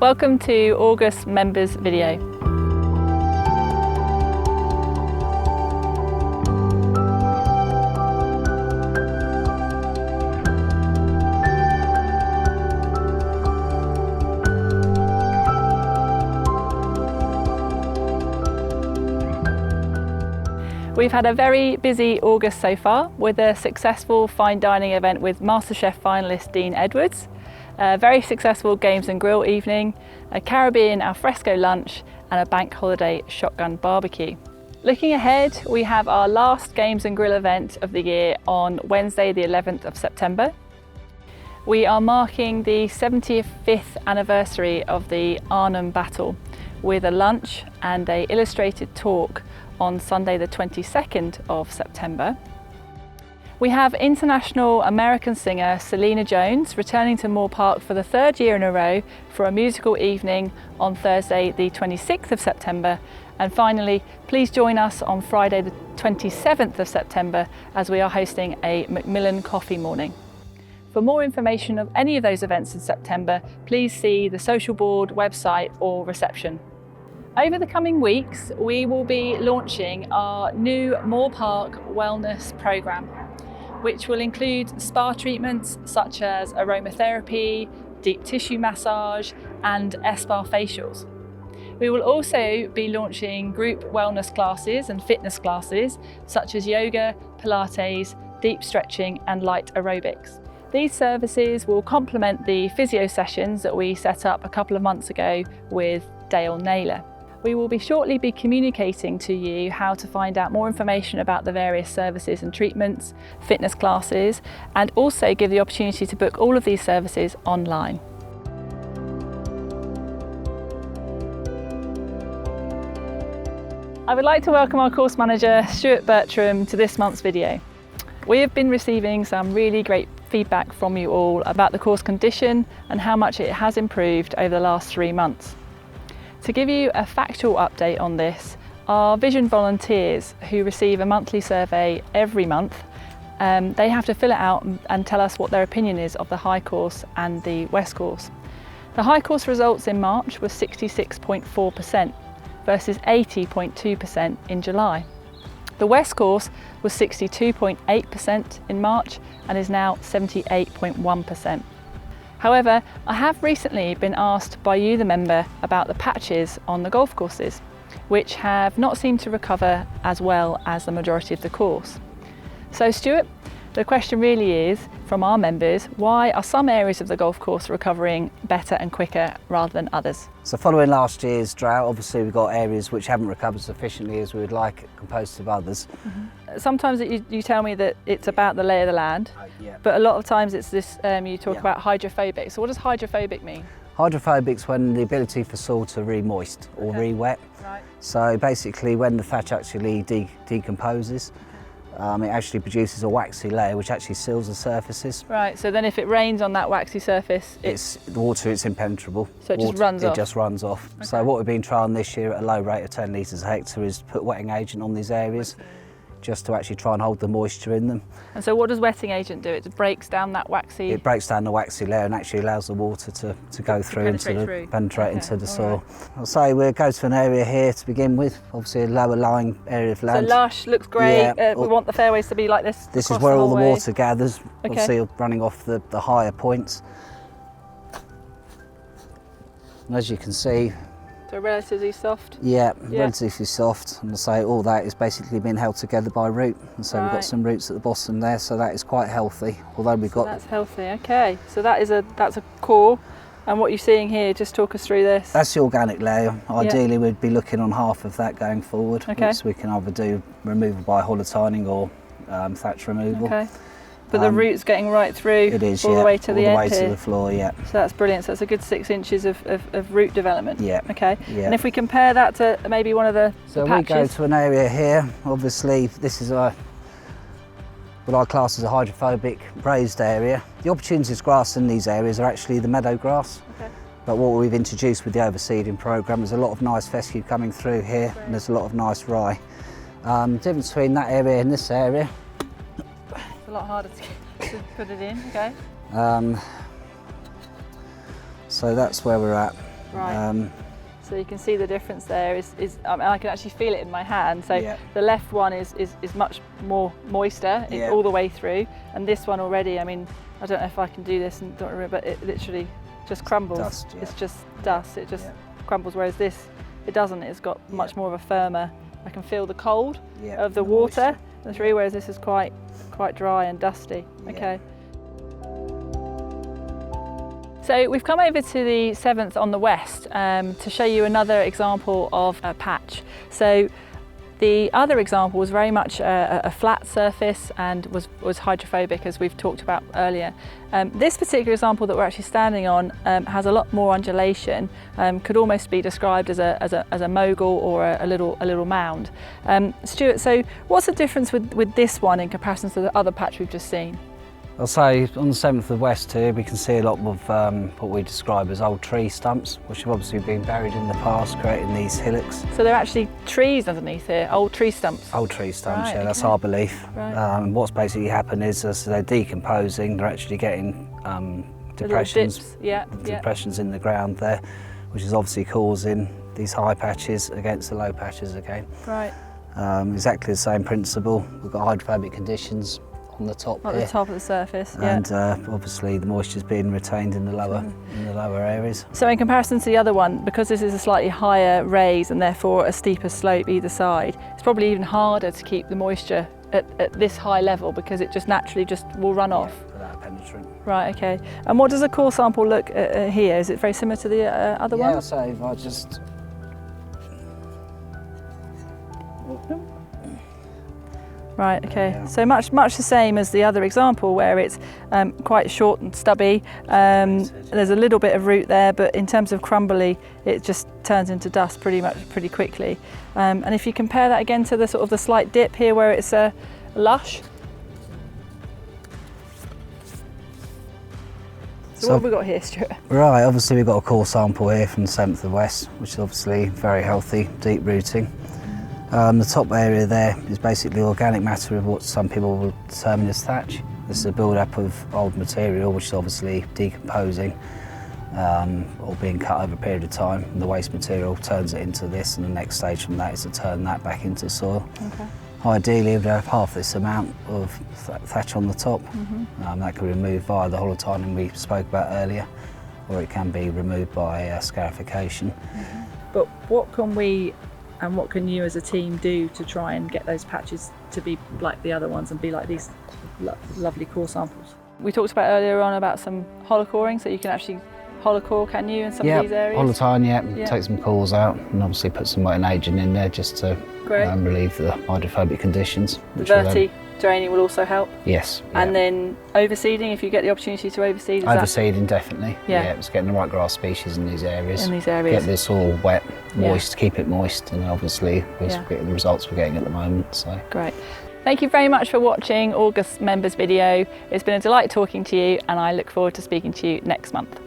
Welcome to August members video. We've had a very busy August so far with a successful fine dining event with MasterChef finalist Dean Edwards, a very successful games and grill evening, a Caribbean alfresco lunch and a bank holiday shotgun barbecue. Looking ahead, we have our last games and grill event of the year on Wednesday the 11th of September. We are marking the 75th anniversary of the Arnhem Battle with a lunch and an illustrated talk on Sunday the 22nd of September. We have international American singer Selena Jones returning to Moor Park for the third year in a row for a musical evening on Thursday the 26th of September. And finally, please join us on Friday the 27th of September as we are hosting a Macmillan coffee morning. For more information of any of those events in September, please see the social board website or reception. Over the coming weeks, we will be launching our new Moor Park Wellness programme, which will include spa treatments such as aromatherapy, deep tissue massage and spa facials. We will also be launching group wellness classes and fitness classes such as yoga, Pilates, deep stretching and light aerobics. These services will complement the physio sessions that we set up a couple of months ago with Dale Naylor. We will shortly be communicating to you how to find out more information about the various services and treatments, fitness classes, and also give the opportunity to book all of these services online. I would like to welcome our course manager, Stuart Bertram, to this month's video. We have been receiving some really great feedback from you all about the course condition and how much it has improved over the last 3 months. To give you a factual update on this, our Vision volunteers who receive a monthly survey every month, they have to fill it out and tell us what their opinion is of the High course and the West course. The High course results in March was 66.4% versus 80.2% in July. The West course was 62.8% in March and is now 78.1%. However, I have recently been asked by you, the member, about the patches on the golf courses, which have not seemed to recover as well as the majority of the course. So Stuart, the question really is, from our members, why are some areas of the golf course recovering better and quicker rather than others? So following last year's drought, obviously we've got areas which haven't recovered sufficiently as we would like composed of others. Mm-hmm. Sometimes you tell me that it's about the lay of the land, Yeah. but a lot of times it's this, you talk about hydrophobic. So what does hydrophobic mean? Hydrophobic's when the ability for soil to re-moist or re-wet. Right. So basically when the thatch actually decomposes, it actually produces a waxy layer which actually seals the surfaces. Right, so then if it rains on that waxy surface, the water is impenetrable. So it just runs off? It just runs off. Okay. So what we've been trying this year at a low rate of 10 litres a hectare is put wetting agent on these areas just to actually try and hold the moisture in them. And so what does wetting agent do? It breaks down that waxy... It breaks down the waxy layer and actually allows the water to go through penetrate into the soil. Right. I'll say we'll go to an area here to begin with, obviously a lower lying area of land. So lush, looks great. Yeah, we want the fairways to be like this. This is where all the way. water gathers, obviously running off the higher points. And as you can see, So relatively soft? Yeah, relatively soft. And I say all that is basically being held together by root. And so we've got some roots at the bottom there, so that is quite healthy. Although we've got... That's healthy, okay. So that's a core. And what you're seeing here, just talk us through this. That's the organic layer. Ideally we'd be looking on half of that going forward. Okay. Which we can either do removal by holotining or thatch removal. Okay. But the root's getting right through it is, all the way to the end all the way here. to the floor, yeah. So that's brilliant. So that's a good 6 inches of root development. Yeah. Okay. Yeah. And if we compare that to maybe one of the patches. We go to an area here. Obviously, this is what I class as a hydrophobic raised area. The opportunities grass in these areas are actually the meadow grass. Okay. But what we've introduced with the overseeding programme is a lot of nice fescue coming through here, and there's a lot of nice rye. Difference between that area and this area. It's a lot harder to put it in, okay. So that's where we're at. Right. So you can see the difference there I mean, I can actually feel it in my hand. So the left one is much more moister all the way through, and this one already, I mean, I don't know if I can do this and don't remember, but it literally just crumbles. Dust, It's just dust, it just crumbles, whereas this, it doesn't, it's got much more of a firmer, I can feel the cold of the water through, whereas this is quite dry and dusty. Okay. So we've come over to the 7th on the west to show you another example of a patch. So the other example was very much a flat surface and was hydrophobic, as we've talked about earlier. This particular example that we're actually standing on has a lot more undulation, could almost be described as a mogul or a little mound. Stuart, so what's the difference with this one in comparison to the other patch we've just seen? I'll say on the 7th of the west here we can see a lot of what we describe as old tree stumps, which have obviously been buried in the past, creating these hillocks. So they're actually trees underneath here, old tree stumps? Old tree stumps, right, that's our belief. Right. What's basically happened is as they're decomposing, they're actually getting depressions, depressions in the ground there, which is obviously causing these high patches against the low patches again. Right. Exactly the same principle. We've got hydrophobic conditions on the top here. At the top of the surface, and obviously the moisture's being retained in the lower areas. So in comparison to the other one, because this is a slightly higher raise and therefore a steeper slope either side, it's probably even harder to keep the moisture at this high level because it just naturally will run off. Without penetrant. Right, okay. And what does a core sample look here? Is it very similar to the other one? Yeah, so if I just... Right, okay. So much the same as the other example where it's quite short and stubby. There's a little bit of root there, but in terms of crumbly, it just turns into dust pretty quickly. And if you compare that again to the sort of the slight dip here where it's lush. So what have we got here, Stuart? Right, obviously we've got a core sample here from the 7th of the west, which is obviously very healthy, deep rooting. The top area there is basically organic matter of what some people will determine as thatch. This is a build-up of old material which is obviously decomposing or being cut over a period of time, and the waste material turns it into this, and the next stage from that is to turn that back into soil. Okay. Ideally we'd have half this amount of thatch on the top. That can be removed via the holotyning we spoke about earlier, or it can be removed by scarification. But what can we and what can you as a team do to try and get those patches to be like the other ones and be like these lovely core samples? We talked about earlier on about some holocoring, so you can actually holocore, can you, in some of these areas? Holotyne, take some cores out and obviously put some wet agent in there just to relieve the hydrophobic conditions. The verti-draining will also help? Yes. And then overseeding, if you get the opportunity to overseed? Overseeding, definitely. It's getting the right grass species in these areas. Get the soil wet, moist, keep it moist, and obviously we're getting the results we're getting at the moment. So. Great. Thank you very much for watching August members video. It's been a delight talking to you, and I look forward to speaking to you next month.